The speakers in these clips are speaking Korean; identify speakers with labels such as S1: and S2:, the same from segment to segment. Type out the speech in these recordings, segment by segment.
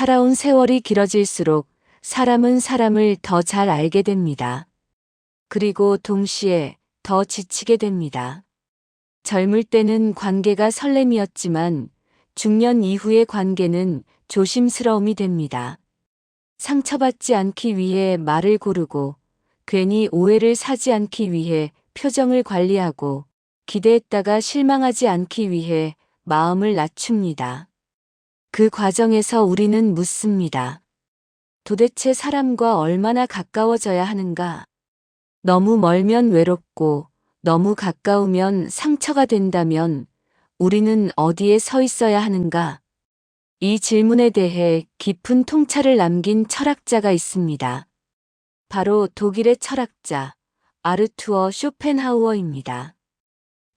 S1: 살아온 세월이 길어질수록 사람은 사람을 더 잘 알게 됩니다. 그리고 동시에 더 지치게 됩니다. 젊을 때는 관계가 설렘이었지만 중년 이후의 관계는 조심스러움이 됩니다. 상처받지 않기 위해 말을 고르고 괜히 오해를 사지 않기 위해 표정을 관리하고 기대했다가 실망하지 않기 위해 마음을 낮춥니다. 그 과정에서 우리는 묻습니다. 도대체 사람과 얼마나 가까워져야 하는가? 너무 멀면 외롭고 너무 가까우면 상처가 된다면 우리는 어디에 서 있어야 하는가? 이 질문에 대해 깊은 통찰을 남긴 철학자가 있습니다. 바로 독일의 철학자 아르투어 쇼펜하우어입니다.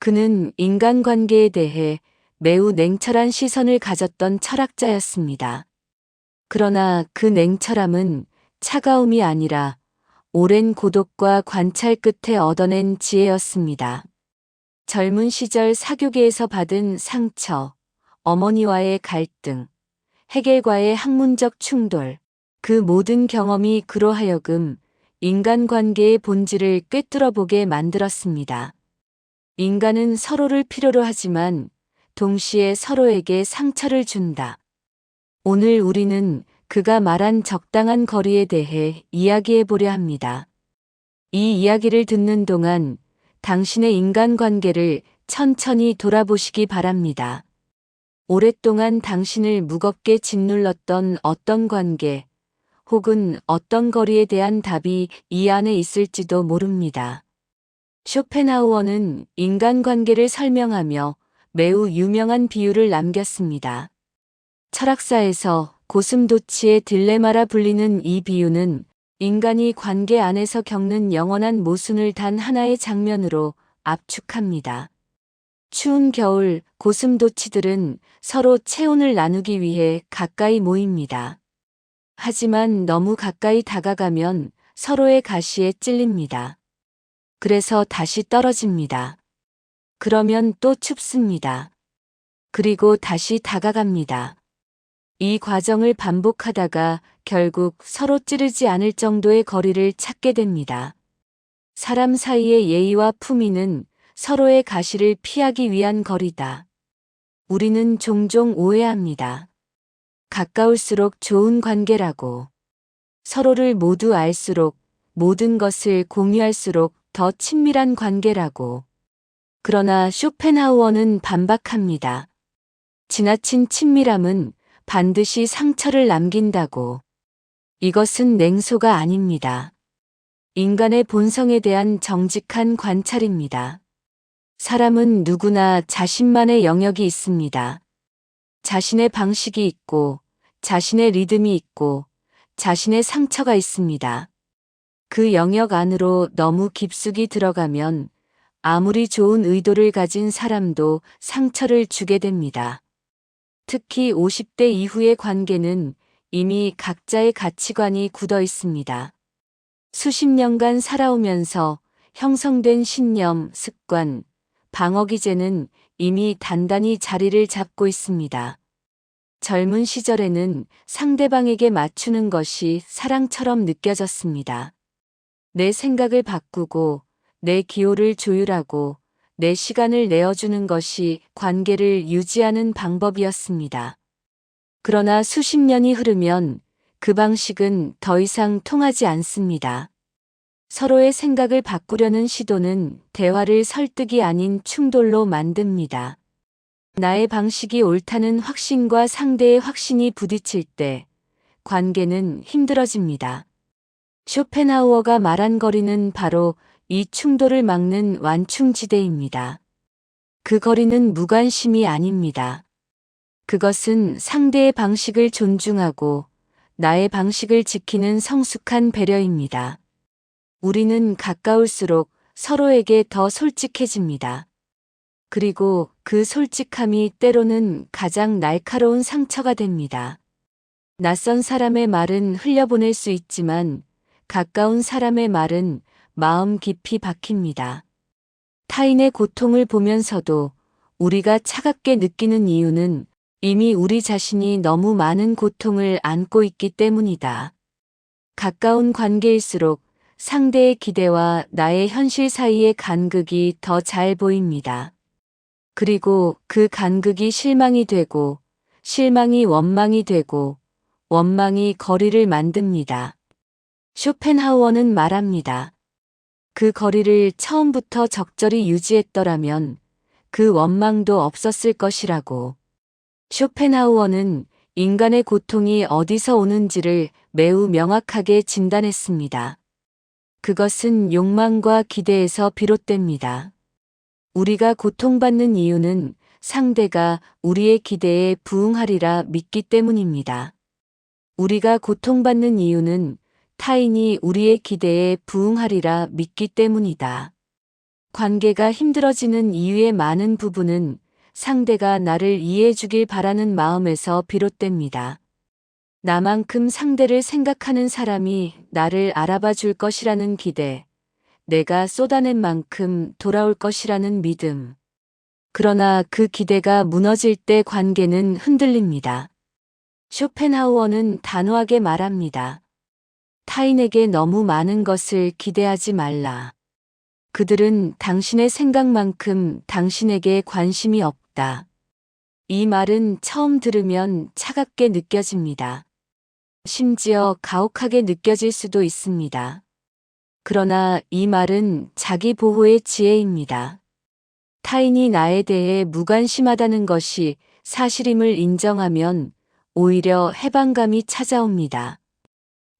S1: 그는 인간관계에 대해 매우 냉철한 시선을 가졌던 철학자였습니다. 그러나 그 냉철함은 차가움이 아니라 오랜 고독과 관찰 끝에 얻어낸 지혜였습니다. 젊은 시절 사교계에서 받은 상처, 어머니와의 갈등, 해겔과의 학문적 충돌, 그 모든 경험이 그로 하여금 인간관계의 본질을 꿰뚫어 보게 만들었습니다. 인간은 서로를 필요로 하지만 동시에 서로에게 상처를 준다. 오늘 우리는 그가 말한 적당한 거리에 대해 이야기해 보려 합니다. 이 이야기를 듣는 동안 당신의 인간관계를 천천히 돌아보시기 바랍니다. 오랫동안 당신을 무겁게 짓눌렀던 어떤 관계, 혹은 어떤 거리에 대한 답이 이 안에 있을지도 모릅니다. 쇼펜하우어는 인간관계를 설명하며 매우 유명한 비유를 남겼습니다. 철학사에서 고슴도치의 딜레마라 불리는 이 비유는 인간이 관계 안에서 겪는 영원한 모순을 단 하나의 장면으로 압축합니다. 추운 겨울 고슴도치들은 서로 체온을 나누기 위해 가까이 모입니다. 하지만 너무 가까이 다가가면 서로의 가시에 찔립니다. 그래서 다시 떨어집니다. 그러면 또 춥습니다. 그리고 다시 다가갑니다. 이 과정을 반복하다가 결국 서로 찌르지 않을 정도의 거리를 찾게 됩니다. 사람 사이의 예의와 품위는 서로의 가시를 피하기 위한 거리다. 우리는 종종 오해합니다. 가까울수록 좋은 관계라고. 서로를 모두 알수록, 모든 것을 공유할수록 더 친밀한 관계라고. 그러나 쇼펜하우어는 반박합니다. 지나친 친밀함은 반드시 상처를 남긴다고. 이것은 냉소가 아닙니다. 인간의 본성에 대한 정직한 관찰입니다. 사람은 누구나 자신만의 영역이 있습니다. 자신의 방식이 있고, 자신의 리듬이 있고, 자신의 상처가 있습니다. 그 영역 안으로 너무 깊숙이 들어가면 아무리 좋은 의도를 가진 사람도 상처를 주게 됩니다. 특히 50대 이후의 관계는 이미 각자의 가치관이 굳어 있습니다. 수십 년간 살아오면서 형성된 신념, 습관, 방어기제는 이미 단단히 자리를 잡고 있습니다. 젊은 시절에는 상대방에게 맞추는 것이 사랑처럼 느껴졌습니다. 내 생각을 바꾸고 내 기호를 조율하고 내 시간을 내어주는 것이 관계를 유지하는 방법이었습니다. 그러나 수십 년이 흐르면 그 방식은 더 이상 통하지 않습니다. 서로의 생각을 바꾸려는 시도는 대화를 설득이 아닌 충돌로 만듭니다. 나의 방식이 옳다는 확신과 상대의 확신이 부딪힐 때 관계는 힘들어집니다. 쇼펜하우어가 말한 거리는 바로 이 충돌을 막는 완충지대입니다. 그 거리는 무관심이 아닙니다. 그것은 상대의 방식을 존중하고 나의 방식을 지키는 성숙한 배려입니다. 우리는 가까울수록 서로에게 더 솔직해집니다. 그리고 그 솔직함이 때로는 가장 날카로운 상처가 됩니다. 낯선 사람의 말은 흘려보낼 수 있지만 가까운 사람의 말은 마음 깊이 박힙니다. 타인의 고통을 보면서도 우리가 차갑게 느끼는 이유는 이미 우리 자신이 너무 많은 고통을 안고 있기 때문이다. 가까운 관계일수록 상대의 기대와 나의 현실 사이의 간극이 더 잘 보입니다. 그리고 그 간극이 실망이 되고, 실망이 원망이 되고, 원망이 거리를 만듭니다. 쇼펜하우어는 말합니다. 그 거리를 처음부터 적절히 유지했더라면 그 원망도 없었을 것이라고. 쇼펜하우어는 인간의 고통이 어디서 오는지를 매우 명확하게 진단했습니다. 그것은 욕망과 기대에서 비롯됩니다. 우리가 고통받는 이유는 상대가 우리의 기대에 부응하리라 믿기 때문입니다. 우리가 고통받는 이유는 타인이 우리의 기대에 부응하리라 믿기 때문이다. 관계가 힘들어지는 이유의 많은 부분은 상대가 나를 이해해 주길 바라는 마음에서 비롯됩니다. 나만큼 상대를 생각하는 사람이 나를 알아봐 줄 것이라는 기대, 내가 쏟아낸 만큼 돌아올 것이라는 믿음. 그러나 그 기대가 무너질 때 관계는 흔들립니다. 쇼펜하우어는 단호하게 말합니다. 타인에게 너무 많은 것을 기대하지 말라. 그들은 당신의 생각만큼 당신에게 관심이 없다. 이 말은 처음 들으면 차갑게 느껴집니다. 심지어 가혹하게 느껴질 수도 있습니다. 그러나 이 말은 자기 보호의 지혜입니다. 타인이 나에 대해 무관심하다는 것이 사실임을 인정하면 오히려 해방감이 찾아옵니다.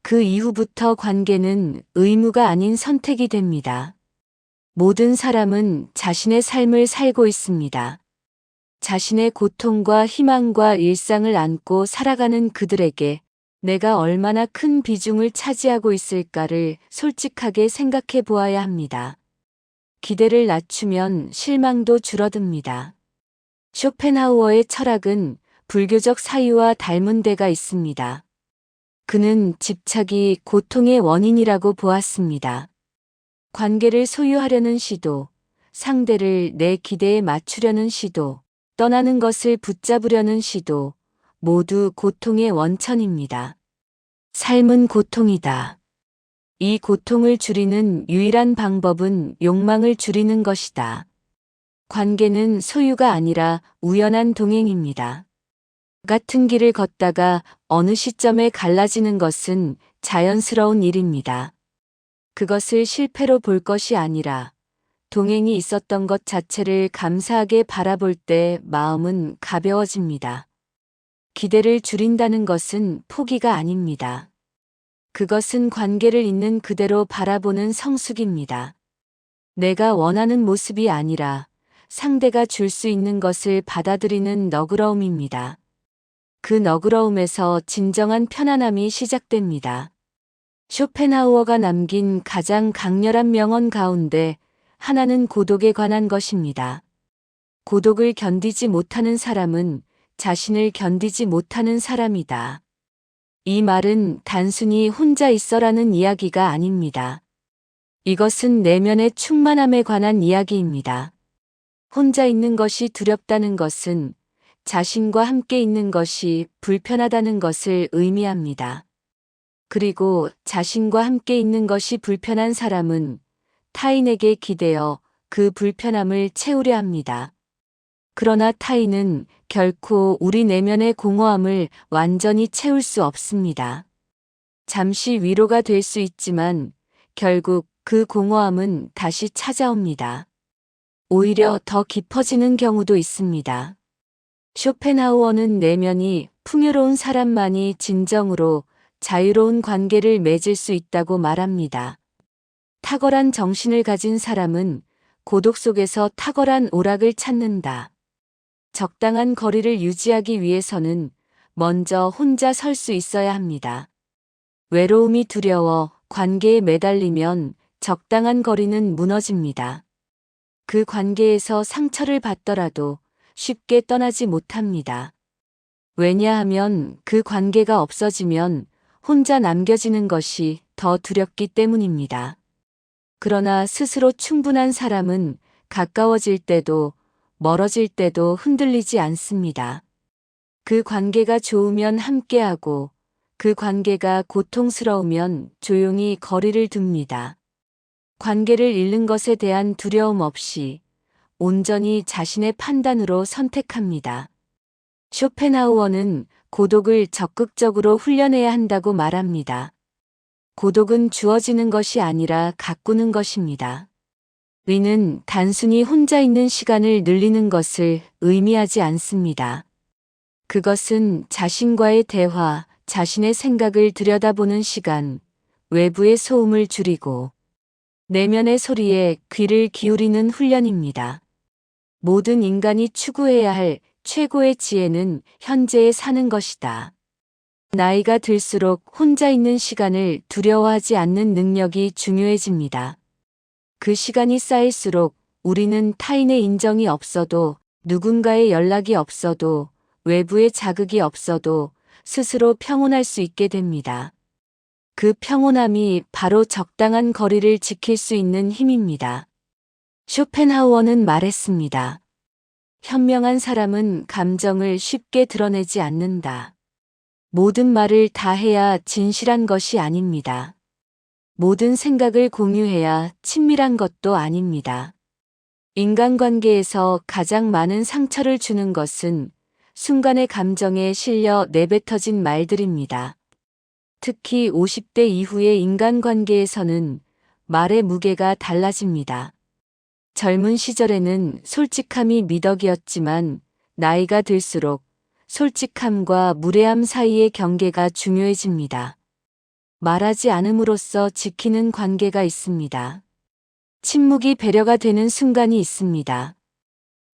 S1: 그 이후부터 관계는 의무가 아닌 선택이 됩니다. 모든 사람은 자신의 삶을 살고 있습니다. 자신의 고통과 희망과 일상을 안고 살아가는 그들에게 내가 얼마나 큰 비중을 차지하고 있을까를 솔직하게 생각해 보아야 합니다. 기대를 낮추면 실망도 줄어듭니다. 쇼펜하우어의 철학은 불교적 사유와 닮은 데가 있습니다. 그는 집착이 고통의 원인이라고 보았습니다. 관계를 소유하려는 시도, 상대를 내 기대에 맞추려는 시도, 떠나는 것을 붙잡으려는 시도, 모두 고통의 원천입니다. 삶은 고통이다. 이 고통을 줄이는 유일한 방법은 욕망을 줄이는 것이다. 관계는 소유가 아니라 우연한 동행입니다. 같은 길을 걷다가 어느 시점에 갈라지는 것은 자연스러운 일입니다. 그것을 실패로 볼 것이 아니라 동행이 있었던 것 자체를 감사하게 바라볼 때 마음은 가벼워집니다. 기대를 줄인다는 것은 포기가 아닙니다. 그것은 관계를 있는 그대로 바라보는 성숙입니다. 내가 원하는 모습이 아니라 상대가 줄 수 있는 것을 받아들이는 너그러움입니다. 그 너그러움에서 진정한 편안함이 시작됩니다. 쇼펜하우어가 남긴 가장 강렬한 명언 가운데 하나는 고독에 관한 것입니다. 고독을 견디지 못하는 사람은 자신을 견디지 못하는 사람이다. 이 말은 단순히 혼자 있어라는 이야기가 아닙니다. 이것은 내면의 충만함에 관한 이야기입니다. 혼자 있는 것이 두렵다는 것은 자신과 함께 있는 것이 불편하다는 것을 의미합니다. 그리고 자신과 함께 있는 것이 불편한 사람은 타인에게 기대어 그 불편함을 채우려 합니다. 그러나 타인은 결코 우리 내면의 공허함을 완전히 채울 수 없습니다. 잠시 위로가 될 수 있지만 결국 그 공허함은 다시 찾아옵니다. 오히려 더 깊어지는 경우도 있습니다. 쇼펜하우어는 내면이 풍요로운 사람만이 진정으로 자유로운 관계를 맺을 수 있다고 말합니다. 탁월한 정신을 가진 사람은 고독 속에서 탁월한 오락을 찾는다. 적당한 거리를 유지하기 위해서는 먼저 혼자 설 수 있어야 합니다. 외로움이 두려워 관계에 매달리면 적당한 거리는 무너집니다. 그 관계에서 상처를 받더라도 쉽게 떠나지 못합니다. 왜냐하면 그 관계가 없어지면 혼자 남겨지는 것이 더 두렵기 때문입니다. 그러나 스스로 충분한 사람은 가까워질 때도 멀어질 때도 흔들리지 않습니다. 그 관계가 좋으면 함께하고 그 관계가 고통스러우면 조용히 거리를 둡니다. 관계를 잃는 것에 대한 두려움 없이 온전히 자신의 판단으로 선택합니다. 쇼펜하우어는 고독을 적극적으로 훈련해야 한다고 말합니다. 고독은 주어지는 것이 아니라 가꾸는 것입니다. 의는 단순히 혼자 있는 시간을 늘리는 것을 의미하지 않습니다. 그것은 자신과의 대화, 자신의 생각을 들여다보는 시간, 외부의 소음을 줄이고 내면의 소리에 귀를 기울이는 훈련입니다. 모든 인간이 추구해야 할 최고의 지혜는 현재에 사는 것이다. 나이가 들수록 혼자 있는 시간을 두려워하지 않는 능력이 중요해집니다. 그 시간이 쌓일수록 우리는 타인의 인정이 없어도, 누군가의 연락이 없어도, 외부의 자극이 없어도 스스로 평온할 수 있게 됩니다. 그 평온함이 바로 적당한 거리를 지킬 수 있는 힘입니다. 쇼펜하우어는 말했습니다. 현명한 사람은 감정을 쉽게 드러내지 않는다. 모든 말을 다 해야 진실한 것이 아닙니다. 모든 생각을 공유해야 친밀한 것도 아닙니다. 인간관계에서 가장 많은 상처를 주는 것은 순간의 감정에 실려 내뱉어진 말들입니다. 특히 50대 이후의 인간관계에서는 말의 무게가 달라집니다. 젊은 시절에는 솔직함이 미덕이었지만 나이가 들수록 솔직함과 무례함 사이의 경계가 중요해집니다. 말하지 않음으로써 지키는 관계가 있습니다. 침묵이 배려가 되는 순간이 있습니다.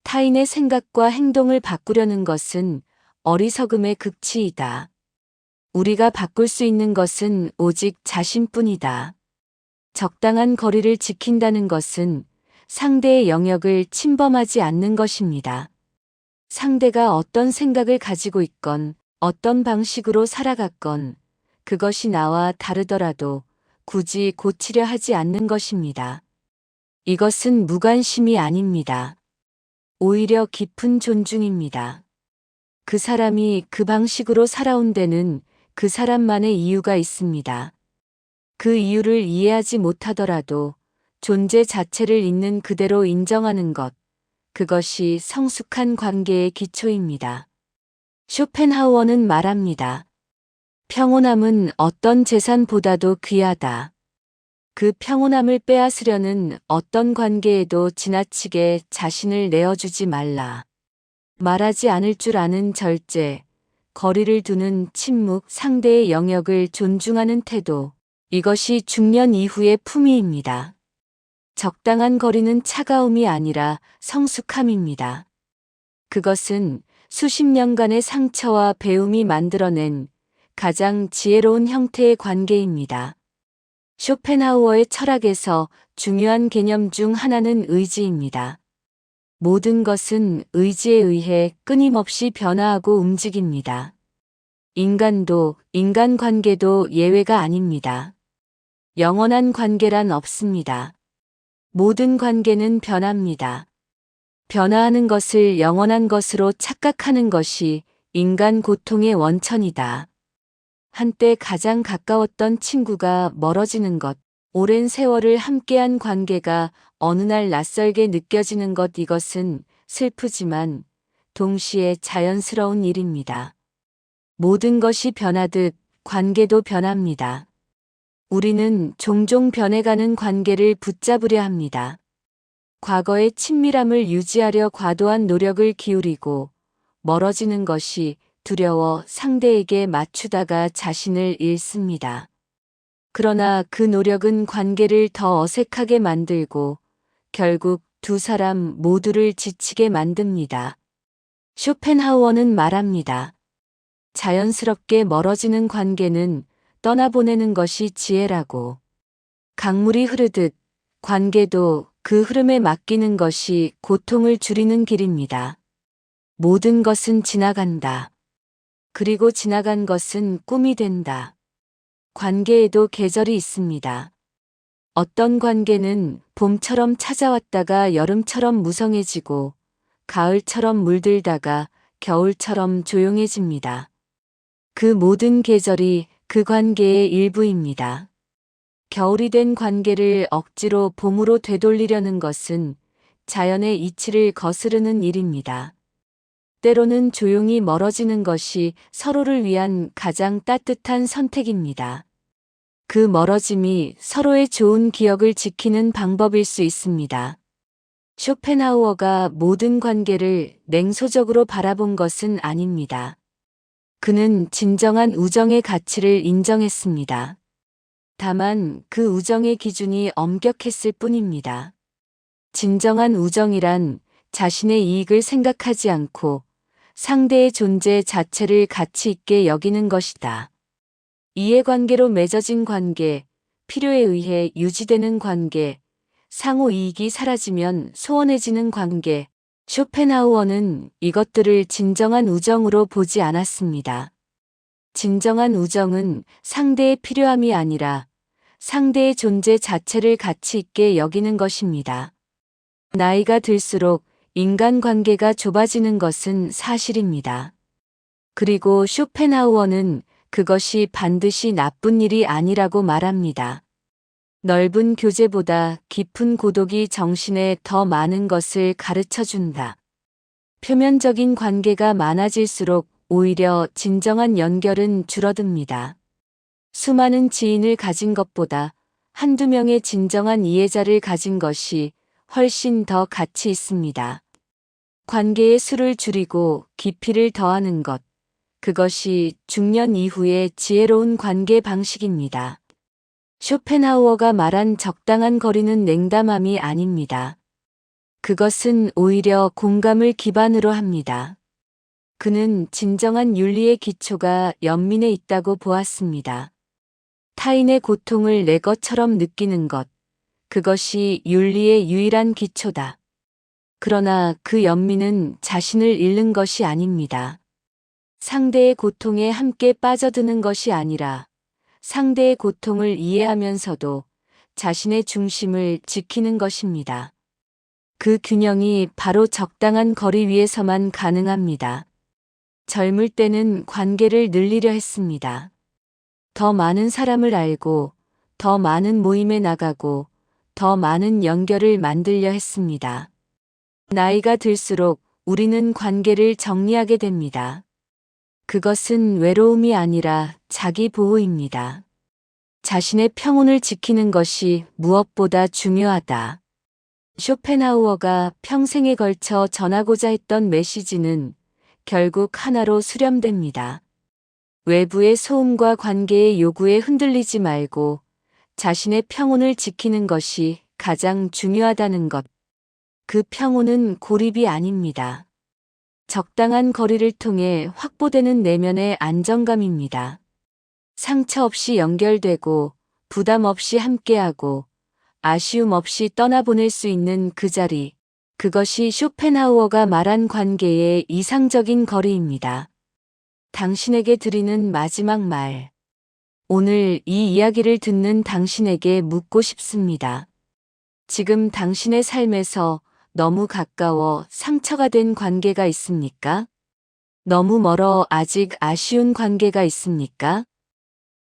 S1: 타인의 생각과 행동을 바꾸려는 것은 어리석음의 극치이다. 우리가 바꿀 수 있는 것은 오직 자신뿐이다. 적당한 거리를 지킨다는 것은 상대의 영역을 침범하지 않는 것입니다. 상대가 어떤 생각을 가지고 있건 어떤 방식으로 살아갔건 그것이 나와 다르더라도 굳이 고치려 하지 않는 것입니다. 이것은 무관심이 아닙니다. 오히려 깊은 존중입니다. 그 사람이 그 방식으로 살아온 데는 그 사람만의 이유가 있습니다. 그 이유를 이해하지 못하더라도 존재 자체를 있는 그대로 인정하는 것, 그것이 성숙한 관계의 기초입니다. 쇼펜하우어는 말합니다. 평온함은 어떤 재산보다도 귀하다. 그 평온함을 빼앗으려는 어떤 관계에도 지나치게 자신을 내어주지 말라. 말하지 않을 줄 아는 절제, 거리를 두는 침묵, 상대의 영역을 존중하는 태도, 이것이 중년 이후의 품위입니다. 적당한 거리는 차가움이 아니라 성숙함입니다. 그것은 수십 년간의 상처와 배움이 만들어낸 가장 지혜로운 형태의 관계입니다. 쇼펜하우어의 철학에서 중요한 개념 중 하나는 의지입니다. 모든 것은 의지에 의해 끊임없이 변화하고 움직입니다. 인간도, 인간관계도 예외가 아닙니다. 영원한 관계란 없습니다. 모든 관계는 변합니다. 변화하는 것을 영원한 것으로 착각하는 것이 인간 고통의 원천이다. 한때 가장 가까웠던 친구가 멀어지는 것, 오랜 세월을 함께한 관계가 어느 날 낯설게 느껴지는 것, 이것은 슬프지만 동시에 자연스러운 일입니다. 모든 것이 변하듯 관계도 변합니다. 우리는 종종 변해가는 관계를 붙잡으려 합니다. 과거의 친밀함을 유지하려 과도한 노력을 기울이고 멀어지는 것이 두려워 상대에게 맞추다가 자신을 잃습니다. 그러나 그 노력은 관계를 더 어색하게 만들고 결국 두 사람 모두를 지치게 만듭니다. 쇼펜하우어는 말합니다. 자연스럽게 멀어지는 관계는 떠나보내는 것이 지혜라고. 강물이 흐르듯 관계도 그 흐름에 맡기는 것이 고통을 줄이는 길입니다. 모든 것은 지나간다. 그리고 지나간 것은 꿈이 된다. 관계에도 계절이 있습니다. 어떤 관계는 봄처럼 찾아왔다가 여름처럼 무성해지고 가을처럼 물들다가 겨울처럼 조용해집니다. 그 모든 계절이 그 관계의 일부입니다. 겨울이 된 관계를 억지로 봄으로 되돌리려는 것은 자연의 이치를 거스르는 일입니다. 때로는 조용히 멀어지는 것이 서로를 위한 가장 따뜻한 선택입니다. 그 멀어짐이 서로의 좋은 기억을 지키는 방법일 수 있습니다. 쇼펜하우어가 모든 관계를 냉소적으로 바라본 것은 아닙니다. 그는 진정한 우정의 가치를 인정했습니다. 다만 그 우정의 기준이 엄격했을 뿐입니다. 진정한 우정이란 자신의 이익을 생각하지 않고 상대의 존재 자체를 가치 있게 여기는 것이다. 이해관계로 맺어진 관계, 필요에 의해 유지되는 관계, 상호 이익이 사라지면 소원해지는 관계, 쇼펜하우어는 이것들을 진정한 우정으로 보지 않았습니다. 진정한 우정은 상대의 필요함이 아니라 상대의 존재 자체를 가치 있게 여기는 것입니다. 나이가 들수록 인간관계가 좁아지는 것은 사실입니다. 그리고 쇼펜하우어는 그것이 반드시 나쁜 일이 아니라고 말합니다. 넓은 교제보다 깊은 고독이 정신에 더 많은 것을 가르쳐 준다. 표면적인 관계가 많아질수록 오히려 진정한 연결은 줄어듭니다. 수많은 지인을 가진 것보다 한두 명의 진정한 이해자를 가진 것이 훨씬 더 가치 있습니다. 관계의 수를 줄이고 깊이를 더하는 것, 그것이 중년 이후의 지혜로운 관계 방식입니다. 쇼펜하우어가 말한 적당한 거리는 냉담함이 아닙니다. 그것은 오히려 공감을 기반으로 합니다. 그는 진정한 윤리의 기초가 연민에 있다고 보았습니다. 타인의 고통을 내 것처럼 느끼는 것, 그것이 윤리의 유일한 기초다. 그러나 그 연민은 자신을 잃는 것이 아닙니다. 상대의 고통에 함께 빠져드는 것이 아니라 상대의 고통을 이해하면서도 자신의 중심을 지키는 것입니다. 그 균형이 바로 적당한 거리 위에서만 가능합니다. 젊을 때는 관계를 늘리려 했습니다. 더 많은 사람을 알고, 더 많은 모임에 나가고, 더 많은 연결을 만들려 했습니다. 나이가 들수록 우리는 관계를 정리하게 됩니다. 그것은 외로움이 아니라 자기 보호입니다. 자신의 평온을 지키는 것이 무엇보다 중요하다. 쇼펜하우어가 평생에 걸쳐 전하고자 했던 메시지는 결국 하나로 수렴됩니다. 외부의 소음과 관계의 요구에 흔들리지 말고 자신의 평온을 지키는 것이 가장 중요하다는 것. 그 평온은 고립이 아닙니다. 적당한 거리를 통해 확보되는 내면의 안정감입니다. 상처 없이 연결되고 부담 없이 함께하고 아쉬움 없이 떠나보낼 수 있는 그 자리, 그것이 쇼펜하우어가 말한 관계의 이상적인 거리입니다. 당신에게 드리는 마지막 말. 오늘 이 이야기를 듣는 당신에게 묻고 싶습니다. 지금 당신의 삶에서 너무 가까워 상처가 된 관계가 있습니까? 너무 멀어 아직 아쉬운 관계가 있습니까?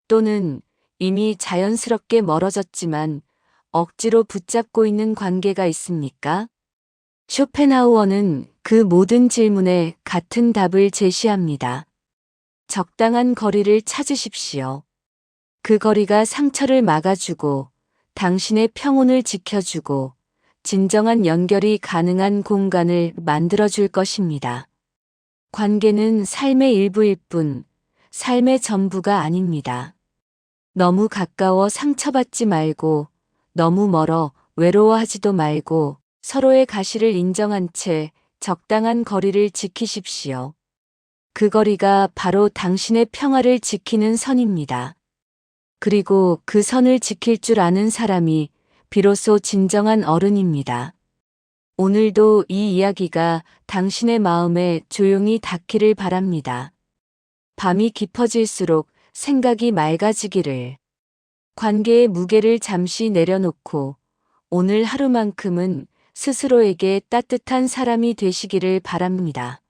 S1: 또는 이미 자연스럽게 멀어졌지만 억지로 붙잡고 있는 관계가 있습니까? 쇼펜하우어는 그 모든 질문에 같은 답을 제시합니다. 적당한 거리를 찾으십시오. 그 거리가 상처를 막아주고 당신의 평온을 지켜주고 진정한 연결이 가능한 공간을 만들어줄 것입니다. 관계는 삶의 일부일 뿐, 삶의 전부가 아닙니다. 너무 가까워 상처받지 말고, 너무 멀어 외로워하지도 말고, 서로의 가시를 인정한 채 적당한 거리를 지키십시오. 그 거리가 바로 당신의 평화를 지키는 선입니다. 그리고 그 선을 지킬 줄 아는 사람이 비로소 진정한 어른입니다. 오늘도 이 이야기가 당신의 마음에 조용히 닿기를 바랍니다. 밤이 깊어질수록 생각이 맑아지기를. 관계의 무게를 잠시 내려놓고 오늘 하루만큼은 스스로에게 따뜻한 사람이 되시기를 바랍니다.